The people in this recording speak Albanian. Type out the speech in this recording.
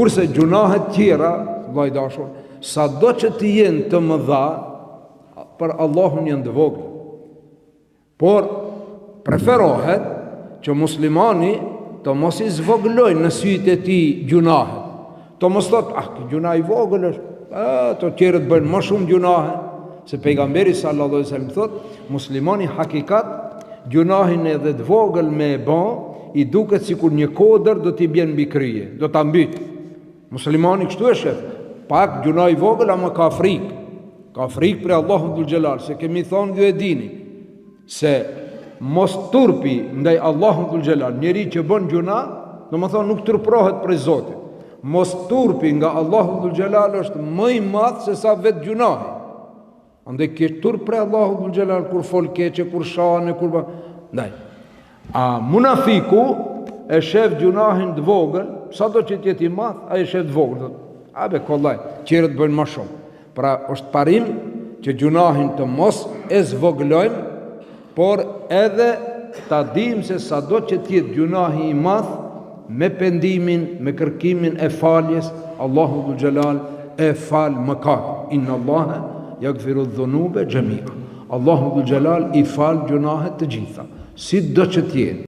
Kurse gjunahet tjera, vajdashur, sa do që të jenë të mëdha, për Allahun janë të vogla. Por preferohet që muslimani të mos i zvoglojnë në sytë e tij gjunahet. Të mos thotë, gjuna i vogël është, të tjerët bëjnë më shumë gjunahe, se pejgamberi sallallahu alaihi wasallam thotë, muslimani hakikat gjunahin edhe të vogël me e bën, i duket sikur një kodër do t'i bjen mbi krye, do ta mbyt. Muslimani kështu e shef, pak gjuna i vogël ama ka frikë. Ka frikë për Allahun dhul xhelal, se kemi thonë ju e dini se mos turpi ndaj Allahun dhul xhelal, njeri që bën gjuna, domethënë nuk turprohet prej Zotit. Mos turpi nga Allahu dhul xhelal është më i madh se sa vetë gjunahi. Andaj ke turp për Allahu dhul xhelal kur fol keqe, kur shane, kur ndaj. Munafiku e shef gjunahin të vogël, sado që t'jetë i madh, ai e shef të vogël. Kollaj, qerët bëjnë më shumë. Pra është parim që gjunahin të mos e zvoglojmë, por edhe ta dim se sado që t'jetë gjunahi i madh, me pendimin, me kërkimin e faljes, Allahu dhul xhelal e fal mëkat. Inna Allaha yaghfiru dhunube jami'a. Allahu dhul xhelal i fal gjunahet të gjitha, si do që t'jenë.